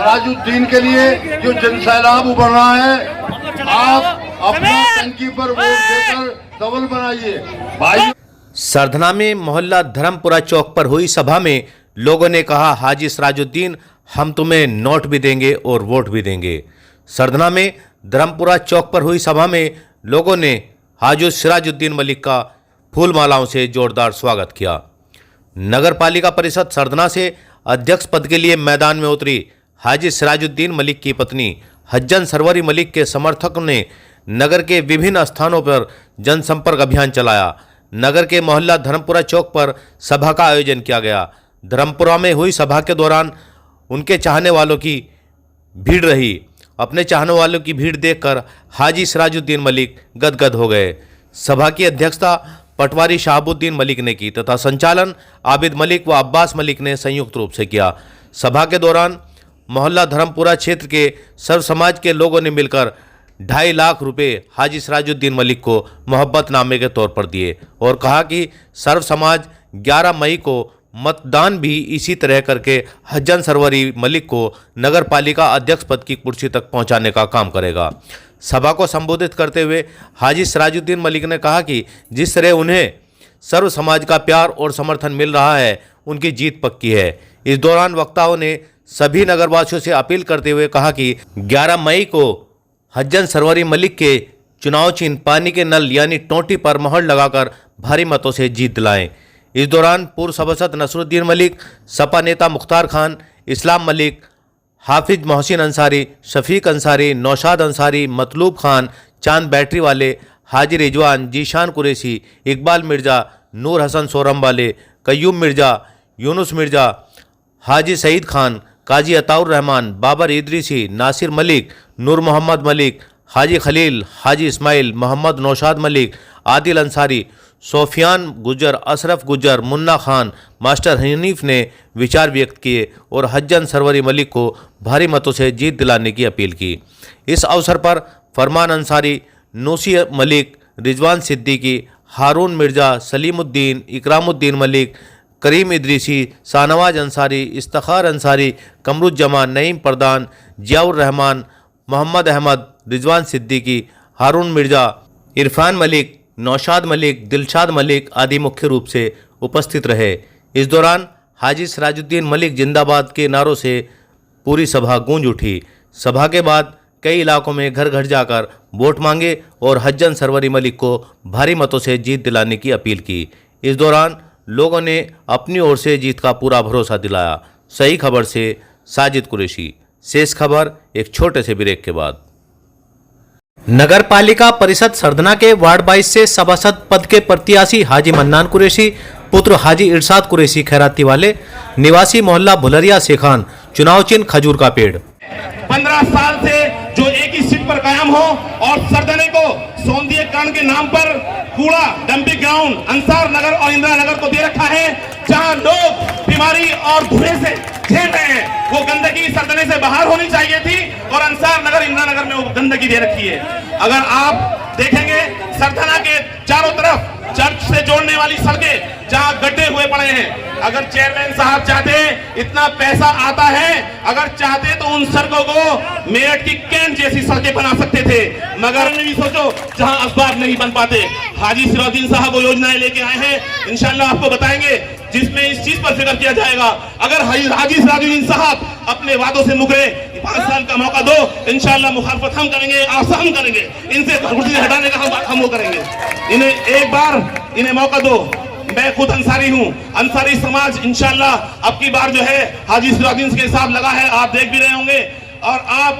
सिराजुद्दीन के लिए जो जनसैलाब उभर रहा है, आप अपना टंकी पर वोट देकर डबल बनाइए भाई। सरधना में मोहल्ला धर्मपुरा चौक पर हुई सभा में लोगों ने कहा, हाजी सिराजुद्दीन हम तुम्हें नोट भी देंगे और वोट भी देंगे। सरधना में धर्मपुरा चौक पर हुई सभा में लोगों ने हाजी सिराजुद्दीन मलिक का फूल मालाओं से जोरदार स्वागत किया। नगर पालिका परिषद सरधना से अध्यक्ष पद के लिए मैदान में उतरी हाजी सिराजुद्दीन मलिक की पत्नी हज्जन सरवरी मलिक के समर्थकों ने नगर के विभिन्न स्थानों पर जनसंपर्क अभियान चलाया। नगर के मोहल्ला धर्मपुरा चौक पर सभा का आयोजन किया गया। धर्मपुरा में हुई सभा के दौरान उनके चाहने वालों की भीड़ रही। अपने चाहने वालों की भीड़ देखकर हाजी सिराजुद्दीन मलिक गदगद हो गए। सभा की अध्यक्षता पटवारी शहाबुद्दीन मलिक ने की तथा संचालन आबिद मलिक व अब्बास मलिक ने संयुक्त रूप से किया। सभा के दौरान मोहल्ला धर्मपुरा क्षेत्र के सर्व समाज के लोगों ने मिलकर 2.5 लाख रुपए हाजी सिराजुद्दीन मलिक को मोहब्बतनामे के तौर पर दिए और कहा कि सर्व समाज 11 मई को मतदान भी इसी तरह करके हज्जन सरवरी मलिक को नगर पालिका अध्यक्ष पद की कुर्सी तक पहुंचाने का काम करेगा। सभा को संबोधित करते हुए हाजी सिराजुद्दीन मलिक ने कहा कि जिस तरह उन्हें सर्व समाज का प्यार और समर्थन मिल रहा है, उनकी जीत पक्की है। इस दौरान वक्ताओं ने सभी नगरवासियों से अपील करते हुए कहा कि 11 मई को हज्जन सरवरी मलिक के चुनाव चिन्ह पानी के नल यानी टोंटी पर मोहर लगाकर भारी मतों से जीत दिलाएं। इस दौरान पूर्व सभासद नसरुद्दीन मलिक, सपा नेता मुख्तार खान, इस्लाम मलिक, हाफिज मोहसिन अंसारी, शफीक अंसारी, नौशाद अंसारी, मतलूब खान, चांद बैटरी वाले, हाजी रिजवान, जीशान कुरैशी, इकबाल मिर्ज़ा, नूर हसन सोरम वाले, कयूम मिर्ज़ा, यूनुस मिर्ज़ा, हाजी सईद खान, काजी अताउर रहमान, बाबर इदरीसी, नासिर मलिक, नूर मोहम्मद मलिक, हाजी खलील, हाजी इस्माइल, मोहम्मद नौशाद मलिक, आदिल अंसारी, सोफियान गुजर, अशरफ गुजर, मुन्ना खान, मास्टर हनीफ ने विचार व्यक्त किए और हज्जन सरवरी मलिक को भारी मतों से जीत दिलाने की अपील की। इस अवसर पर फरमान अंसारी, नूसी मलिक, रिजवान सिद्दीकी, हारून मिर्ज़ा, सलीमुद्दीन, इकरामुद्दीन मलिक, करीम इदरीसी, शाहनवाज अंसारी, इफ्तिखार अंसारी, कमरुज्जमान, नईम प्रधान, जियाउर रहमान, मोहम्मद अहमद, रिजवान सिद्दीकी, हारून मिर्ज़ा, इरफान मलिक, नौशाद मलिक, दिलशाद मलिक आदि मुख्य रूप से उपस्थित रहे। इस दौरान हाजी सिराजुद्दीन मलिक जिंदाबाद के नारों से पूरी सभा गूंज उठी। सभा के बाद कई इलाकों में घर घर जाकर वोट मांगे और हज्जन सरवरी मलिक को भारी मतों से जीत दिलाने की अपील की। इस दौरान लोगों ने अपनी ओर से जीत का पूरा भरोसा दिलाया। सही खबर से साजिद कुरैशी। शेष खबर एक छोटे से ब्रेक के बाद। नगर पालिका परिषद सरधना के वार्ड 22 से सभासद पद के प्रत्याशी हाजी मन्नान कुरैशी पुत्र हाजी इरशाद कुरैशी खैराती वाले, निवासी मोहल्ला भुलरिया शेखान, चुनाव चिन्ह खजूर का पेड़। 15 साल से जो एक ही सीट पर कायम हो और सरधने को सौंदर्यीकरण के नाम पर कूड़ा डंपिंग ग्राउंड अंसार नगर और इंदिरा नगर को दे रखा है, जहां लोग बीमारी और धुएं से झेल रहे हैं। वो गंदगी सरधने से बाहर होनी चाहिए थी और अंसार नगर इंदिरा नगर में वो गंदगी दे रखी है। अगर आप देखेंगे सरधना के चारों तरफ चर्च से जोड़ने वाली सड़कें जहां गड्ढे हुए पड़े हैं, अगर चेयरमैन साहब चाहते, इतना पैसा आता है, अगर चाहते तो उन सड़कों को मेरठ की कैंट जैसी सड़कें बना सकते थे, मगर भी सोचो जहां असबाब नहीं बन पाते। हाजी सिराजुद्दीन साहब वो योजनाएं लेके आए हैं, इंशाल्लाह आपको बताएंगे, जिसमें इस चीज पर फिक्र किया जाएगा। अगर हाजी सिराजुद्दीन साहब अपने वादों से मुकरे, 5 साल का मौका दो, इंशाल्लाह मुखालफत हम करेंगे, आशा हम करेंगे, इनसे कुर्सी से हटाने का हम वो करेंगे। इन्हें एक बार इन्हें मौका दो। मैं खुद अंसारी हूँ, अंसारी समाज इंशाल्लाह अब की बार जो है हाजी सिराजुद्दीन के साथ लगा है, आप देख भी रहे होंगे। और आप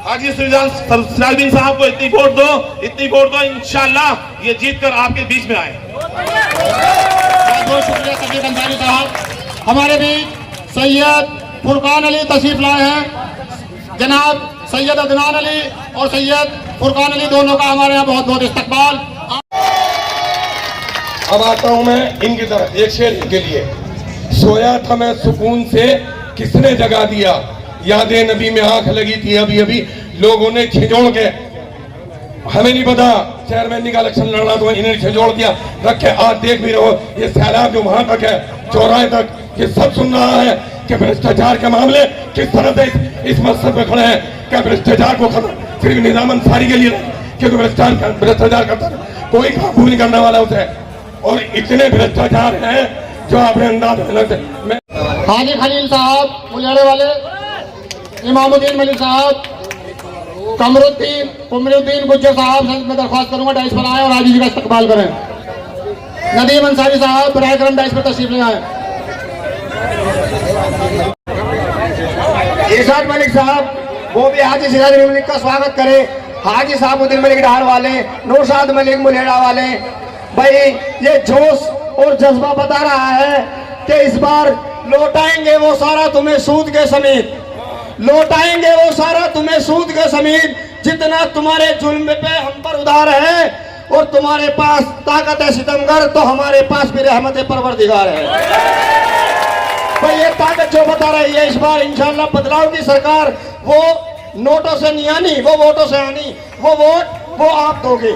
हाजी सिराजुद्दीन साहब को इतनी वोट दो, इंशाल्लाह ये जीत कर आपके बीच में आए। बहुत शुक्रिया सफीक अंसारी साहब। हमारे बीच सैयद फुरकान अली तशरीफ लाए हैं। जनाब सैयद अदनान अली और सैयद फुरकान अली दोनों का हमारे यहाँ बहुत बहुत इस्तकबाल। अब आता हूं मैं इनकी तरफ। एक शेर के लिए, सोया था मैं सुकून से, किसने जगा दिया, यादें नबी में आंख लगी थी अभी अभी, लोगों ने छिजोड़ के, हमें नहीं पता चेयरमैन का इलेक्शन लड़ना तो इन्हें छिजोड़ दिया रखे। आज देख भी रहो ये सैलाब जो वहां तक है, चौराहे तक, ये सब सुन रहा है कि भ्रष्टाचार के मामले किस तरह से इस मकसद में खड़े हैं। क्या भ्रष्टाचार को खत्म सिर्फ निजाम अंसारी के लिए नहीं, क्योंकि भ्रष्टाचार करता है, कोई काबू नहीं करने वाला उसे। और इतने भ्रष्टाचार हैं जो आपने अंदाज से हाजी खलील साहब मुलियारे वाले, इमामुद्दीन मलिक साहब, कमरुद्दीन गुज्जर साहब से मैं दरख्वास्त करूंगा डाइस पर आए और हाजी जी का इस्तकबाल करें। नदीम अंसारी साहब बराए करम डाइस पर तशरीफ ले आए। इरशाद मलिक साहब वो भी हाजी सिराज मलिक का स्वागत करे। हाजी साहबुद्दीन मलिक डार वाले, नौशाद मलिक मुलेड़ा वाले, भाई ये जोश और जज्बा बता रहा है कि इस बार लौटाएंगे वो सारा तुम्हें सूद के समेत, लौटाएंगे वो सारा तुम्हें सूद के समेत, जितना तुम्हारे जुल्म पे हम पर उधार है और तुम्हारे पास ताकत है सितमगर तो हमारे पास भी रहमत परवरदिगार है। भाई ये ताकत जो बता रही है इस बार इंशाल्लाह बदलाव की सरकार वो नोटों से नहीं आनी, वो वोटों से आनी, वो वोट वो आप दोगे।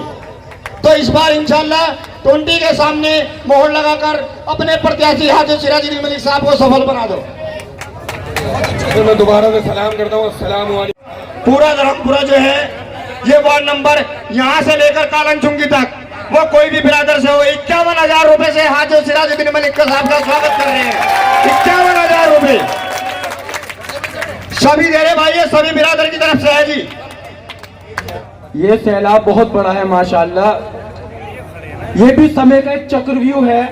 तो इस बार इंशाल्लाह 20 के सामने मोहर लगाकर अपने प्रत्याशी हाजी सिराजुद्दीन मलिक साहब को सफल बना दो। तो मैं दोबारा से सलाम करता हूँ। अस्सलाम वालेकुम। पूरा धर्मपुरा जो है ये वार्ड नंबर यहाँ से लेकर कालनचुंगी तक वो कोई भी बिरादर से हो 51,000 रुपए से हाजी सिराजुद्दीन मलिक साहब का स्वागत कर रहे हैं। 51,000 रुपए सभी दे रहे भाई, ये सभी बिरादर की तरफ से है जी। ये सैलाब बहुत बड़ा है माशाल्लाह। ये भी समय का एक चक्रव्यूह है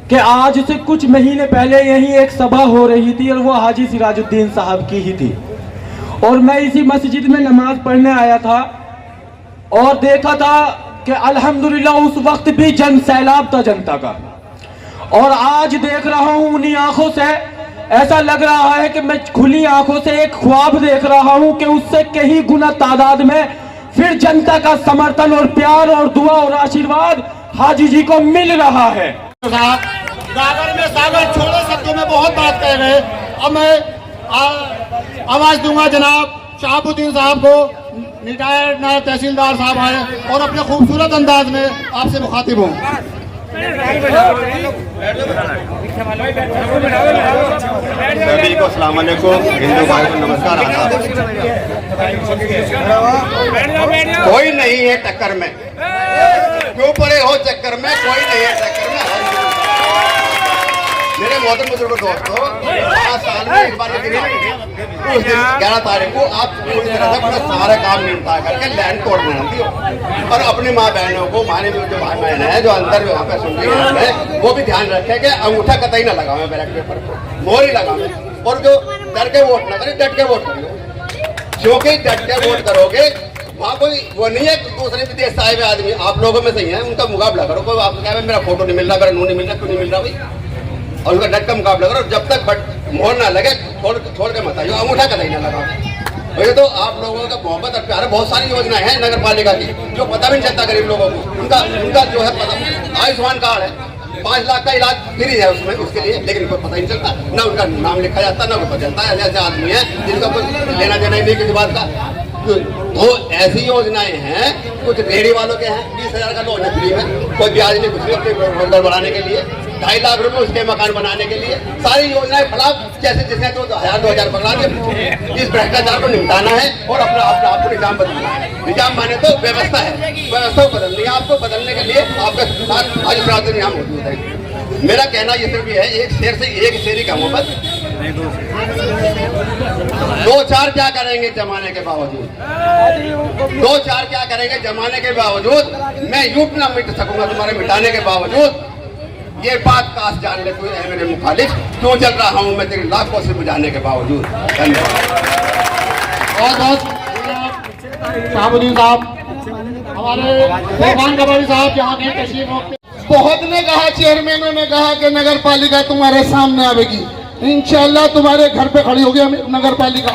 कि आज से कुछ महीने पहले यही एक सभा हो रही थी और वो हाजी सिराजुद्दीन साहब की ही थी और मैं इसी मस्जिद में नमाज पढ़ने आया था और देखा था कि अल्हम्दुलिल्लाह उस वक्त भी जन सैलाब था जनता का। और आज देख रहा हूं उन्हीं आंखों से, ऐसा लग रहा है कि मैं खुली आंखों से एक ख्वाब देख रहा हूं कि उससे कहीं गुना तादाद में फिर जनता का समर्थन और प्यार और दुआ और आशीर्वाद हाजी जी को मिल रहा है। गागर में सागर छोड़े शब्दों में बहुत बात कह गए। अब मैं आवाज दूंगा जनाब शहाबुद्दीन साहब को, रिटायर्ड नायब तहसीलदार साहब आए और अपने खूबसूरत अंदाज में आपसे मुखातिब हूँ। सभी को अस्सलाम वालेकुम, हिंदू भाई को नमस्कार। कोई नहीं है टक्कर में, क्यों पड़े हो चक्कर में, कोई नहीं है टक्कर में। मेरे मोहतरम बुजुर्ग दोस्तों, 5 साल में एक बार उस दिन 11 तारीख को आप पूरी तरह से अपना सारा काम निपटा करके लैंड तोड़ बनाती हो और अपनी माँ बहनों को, माने में जो भाई बहन है जो अंदर वहाँ पे सुन रही है वो भी ध्यान रखे कि अंगूठा कतई ना लगावे बैलेट पेपर को, मोहर ही लगावे और जो डर के वोट ना करे, डट के वोट करो। क्योंकि डट के वोट करोगे वहाँ कोई वो नहीं है दूसरे विदेश से आए हुए आदमी आप लोगों में सही है, उनका मुकाबला करो। कोई आपको क्या मेरा फोटो नहीं मिल रहा, मेरा नून नहीं मिल रहा, क्यों नहीं मिल रहा भाई, और उनका डट का मुकाबला करो। जब तक मोहर ना लगे छोड़ के मत आइए, अंगूठा कतई ना लगा। भैया तो आप लोगों का मोहब्बत और प्यार, बहुत सारी योजनाएं हैं नगर पालिका की जो पता भी नहीं चलता गरीब लोगों को। उनका जो है पता, आयुष्मान कार्ड है, 5 लाख का इलाज फ्री है उसमें, उसके लिए, लेकिन कोई पता नहीं चलता, ना उनका नाम लिखा जाता, ना पता चलता है। ऐसे आदमी है जिनका कोई लेना देना ही नहीं किसी बात का। तो ऐसी योजनाएं हैं, कुछ रेहड़ी वालों के हैं 20,000 का लोन फ्री में, कोई ब्याज नहीं, कुछ भी अपने रोजगार बढ़ाने के लिए, 2.5 लाख रुपए उसके मकान बनाने के लिए, सारी योजनाएं खिलाफ। जैसे जिसने 2,000 पकड़ा के इस भ्रष्टाचार को निपटाना है और अपना आपको निजाम बदलना है। निजाम माने तो व्यवस्था है, व्यवस्था को बदलनी है। आपको बदलने के लिए आपके साथ आज रात यहाँ मौजूद है। मेरा कहना ये सिर्फ है, एक शेर से एक शेरी का मोहब्बत, 2-4 क्या करेंगे जमाने के बावजूद, 2-4 क्या करेंगे जमाने के बावजूद, मैं यूं ना मिट सकूंगा तुम्हारे मिटाने के बावजूद। ये बात काश जान ले कोई है मेरे मुखालिफ, क्यों चल रहा हूं मैं तेरी लाख कोशिश बुझाने के बावजूद। धन्यवाद। बहुत शहाबुद्दीन साहब, हमारे फरमान कबाड़ी साहब यहाँ के तशरीफ रखते। बहुत ने कहा, चेयरमैनों ने कहा कि नगर पालिका तुम्हारे सामने आवेगी, इंशाल्लाह तुम्हारे घर पे खड़ी होगी नगर पालिका।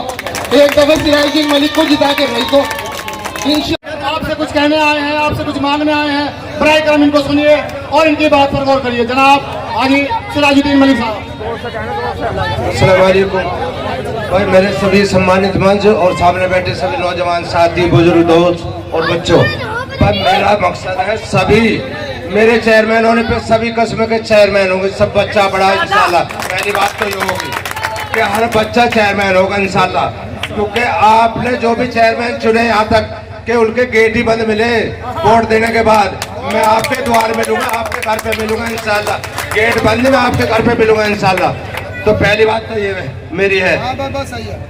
एक दफे सिराजुद्दीन मलिक को जिता के भेज दो इंशाल्लाह। आपसे कुछ कहने आए हैं, आपसे कुछ मांगने आए हैं, बराए करम इनको सुनिए और इनकी बात पर गौर करिए। जनाब हाजी सिराजुद्दीन मलिक साहब। अस्सलाम वालेकुम भाई, मेरे सभी सम्मानित मंच और सामने बैठे सभी नौजवान साथी, बुजुर्ग, दोस्त और बच्चों, पर मेरा मकसद है सभी मेरे चेयरमैन होने पे सभी कस्बे के चेयरमैन होंगे, सब बच्चा बड़ा इंशाल्लाह। पहली बात तो ये होगी कि हर बच्चा चेयरमैन होगा इंशाल्लाह, क्योंकि आपने जो भी चेयरमैन चुने यहाँ तक कि उनके गेट ही बंद मिले वोट देने के बाद। मैं आपके द्वार मिलूंगा, आपके घर पे मिलूंगा इंशाल्लाह। गेट बंद मैं आपके घर पे मिलूंगा इंशाल्लाह। तो पहली बात तो ये मेरी है,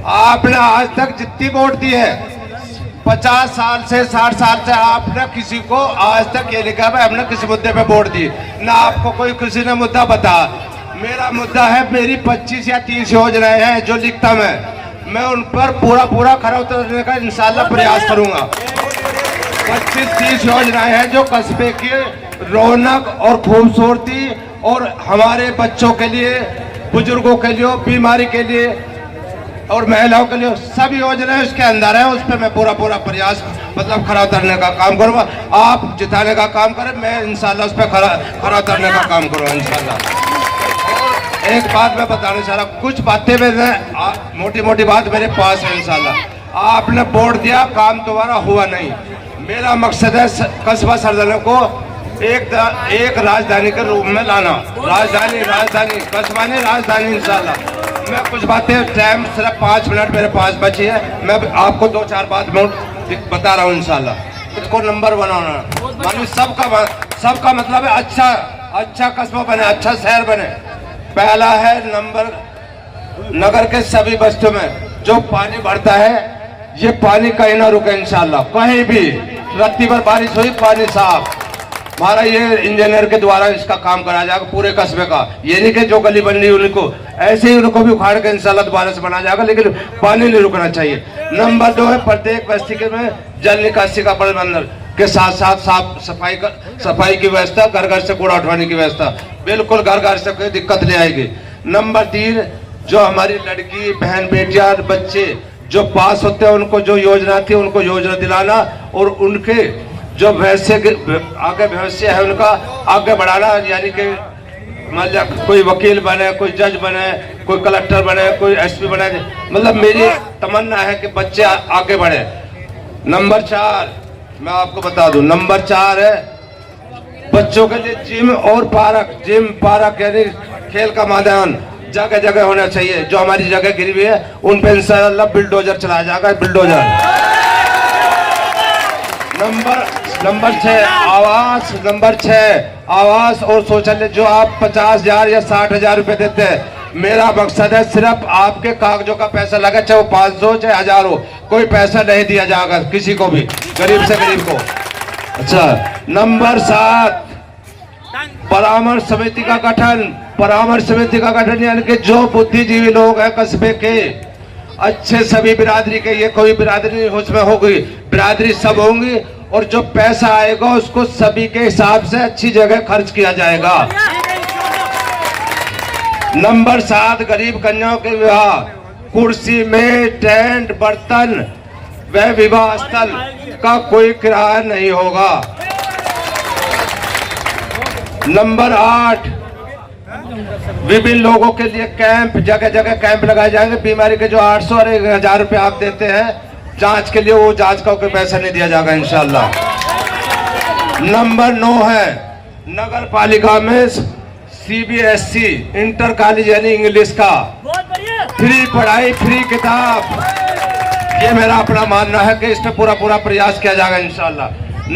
आपने आज तक जितनी वोट दी है 50 साल से 60 साल से आपने किसी को आज तक ये लिखा है हमने किसी मुद्दे पे वोट दी ना, आपको कोई किसी ने मुद्दा बता। मेरा मुद्दा है, मेरी 25 या 30 योजनाएं हैं जो लिखता मैं उन पर पूरा खरा उतरने का इंशाल्लाह प्रयास करूंगा। 25-30 योजनाएं हैं जो कस्बे की रौनक और खूबसूरती और हमारे बच्चों के लिए, बुजुर्गों के लिए, बीमारी के लिए और महिलाओं के लिए सभी योजनाएं उसके अंदर है। उस पर मैं पूरा प्रयास मतलब खरा उतरने का काम करूंगा। आप जिताने का काम करें, मैं इंशाल्लाह उस पर खरा उतरने का काम करूंगा इंशाल्लाह। एक बात मैं बताना चाह रहा हूँ, कुछ बातें मोटी मोटी बात मेरे पास है इंशाल्लाह। आपने वोट दिया, काम तुम्हारा हुआ नहीं। मेरा मकसद है कस्बा सरदाना को एक राजधानी के रूप में लाना। राजधानी कस्बा नहीं, राजधानी इंशाल्लाह। मैं कुछ बातें, टाइम सिर्फ 5 मिनट मेरे पास बची है, मैं आपको 2-4 बात बता रहा हूँ इंशाल्लाह। इसको नंबर बनाना मानो सबका मतलब है अच्छा कस्बा बने, अच्छा शहर बने। पहला है नगर के सभी बस्तियों में जो पानी भरता है, ये पानी कहीं ना रुके इंशाल्लाह। कहीं भी रत्ती भर बारिश हुई, पानी साफ। हमारा ये इंजीनियर के द्वारा इसका काम कराया जाएगा पूरे कस्बे का। ये नहीं कि जो गली बन रही उनको ऐसे ही उनको भी उखाड़ के इंशाल्लाह दोबारा से बना जाएगा, लेकिन पानी नहीं रुकना चाहिए। नंबर 2 है प्रत्येक बस्ती के में जल निकासी का प्रबंधन के साथ साथ साफ सफाई की व्यवस्था, घर से कूड़ा उठवाने की व्यवस्था। बिल्कुल घर से कोई दिक्कत नहीं आएगी। नंबर 3, जो हमारी लड़की बहन बेटियां बच्चे जो पास होते हैं उनको जो योजना थी उनको योजना दिलाना और उनके जो भविष्य है उनका आगे बढ़ाना। यानी कि मान लिया कोई वकील बने, कोई जज बने, कोई कलेक्टर बने, कोई एसपी बने, मतलब मेरी तमन्ना है कि बच्चे आगे बढ़े। नंबर 4 मैं आपको बता दूं, नंबर 4 है बच्चों के लिए जिम पार्क यानी खेल का मैदान जगह जगह होना चाहिए। जो हमारी जगह गिरी हुई है उन पे इंशाल्लाह बिल्डोजर चलाया जाएगा, बिल्डोजर। नंबर 6 आवास। नंबर 6 आवास और शौचालय जो आप 50,000 या 60,000 रुपए देते हैं, मेरा मकसद है सिर्फ आपके कागजों का पैसा लगे, चाहे वो 500 चाहे 1000 हो, कोई पैसा नहीं दिया जाएगा किसी को भी, गरीब से गरीब को। अच्छा, नंबर 7 परामर्श समिति का गठन यानी कि जो बुद्धिजीवी लोग हैं कस्बे के अच्छे, सभी बिरादरी के, ये कोई बिरादरी उसमें होगी, बिरादरी सब होंगी और जो पैसा आएगा उसको सभी के हिसाब से अच्छी जगह खर्च किया जाएगा। नंबर 7 गरीब कन्याओं के विवाह, कुर्सी में टेंट बर्तन व विवाह स्थल का कोई किराया नहीं होगा। नंबर 8 विभिन्न लोगों के लिए कैंप, जगह जगह कैंप लगाए जाएंगे। बीमारी के जो 800 और 1000 रुपए आप देते हैं जांच के लिए, वो जांच का कोई पैसा नहीं दिया जाएगा इंशाल्लाह। नंबर 9 है नगर पालिका में CBSE इंटर कॉलेज यानी इंग्लिश का फ्री पढ़ाई, फ्री किताब। ये मेरा अपना मानना है कि इसमें पूरा प्रयास किया जाएगा इंशाल्लाह।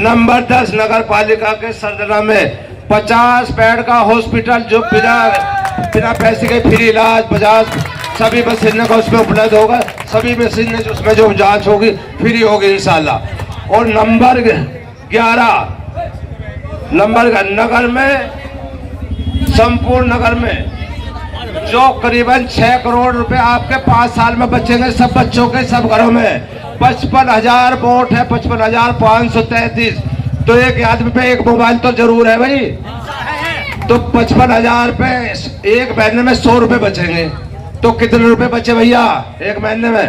नंबर 10 नगर पालिका के सरदना में 50 बेड का हॉस्पिटल जो बिना पैसे के फ्री इलाज 50 सभी मशीनों का उसमें उपलब्ध होगा, सभी मशीनें उसमें जो जांच होगी फ्री होगी इंशाल्लाह। और नंबर 11 नगर में संपूर्ण नगर में जो करीबन 6 करोड़ रुपए आपके 5 साल में बचेंगे सब बच्चों के, सब घरों में 55,000 वोट है, 55,533। तो एक आदमी पे एक मोबाइल तो जरूर है भाई, तो 55,000 पे एक महीने में 100 रुपए बचेंगे। तो कितने रुपए बचे भैया एक महीने में?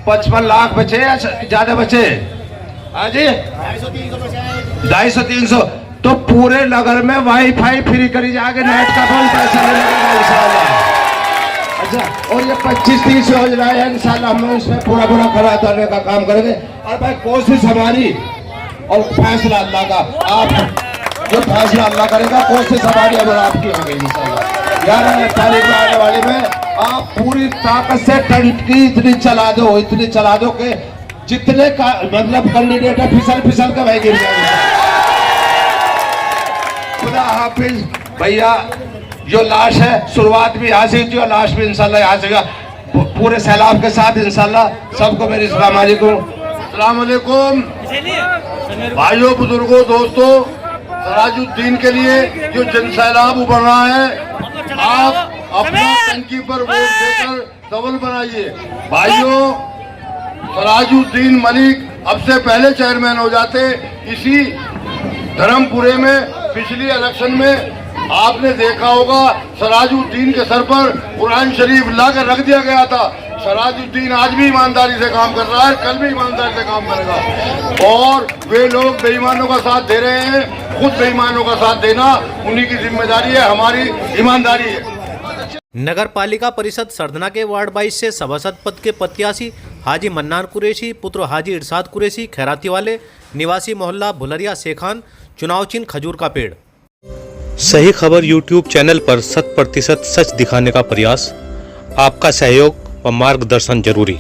55 लाख बचे या ज्यादा बचे? हाँ जी 250-300। तो पूरे नगर में वाईफाई फ्री करी जाएगी, नेट का कोई पैसा नहीं लगेगा इंशाल्लाह। अच्छा, और ये 25-30 योजनाएं हैं इंशाल्लाह, हम इसमें पूरा खरा उतरने का काम करेंगे। और भाई कोशिश हमारी और फैसला अल्लाह का। आप जो फैसला अल्लाह करेगा। कोशिश हमारी अब आपकी होगी इंशाल्लाह। 11 तारीख में आने वाले में आप पूरी ताकत से टंकी इतनी चला दो कि जितने का मतलब कैंडिडेट है फिसल के वही गिर जाएंगे। खुदा हाफिज भैया। जो लाश है शुरुआत भी यहाँ से, जो लाश भी इंशाल्लाह यहाँ से पूरे सैलाब के साथ इंशाल्लाह। सबको मेरी अस्सलाम वालेकुम। भाइयों बुजुर्गों दोस्तों, सराजुद्दीन के लिए जो जन सैलाब उभर रहा है, आप अपना टंकी पर वोट देकर सबल बनाइए। भाइयों, सराजुद्दीन मलिक अब से पहले चेयरमैन हो जाते। इसी धर्मपुरे में पिछली इलेक्शन में आपने देखा होगा सराजुद्दीन के सर पर कुरान शरीफ लाकर रख दिया गया था। सराजुद्दीन आज भी ईमानदारी से काम कर रहा है, कल भी ईमानदारी से काम करेगा। और वे लोग बेईमानों का साथ दे रहे हैं, खुद बेईमानों का साथ देना उन्हीं की जिम्मेदारी है, हमारी ईमानदारी है। नगर पालिका परिषद सरधना के वार्ड 22 से सभासद पद के प्रत्याशी हाजी मन्नान कुरैशी पुत्र हाजी इरशाद कुरैशी खैराती वाले, निवासी मोहल्ला भुलरिया शेखान, चुनाव चिन्ह खजूर का पेड़। सही खबर यूट्यूब चैनल पर 100% सच दिखाने का प्रयास। आपका सहयोग व मार्गदर्शन जरूरी।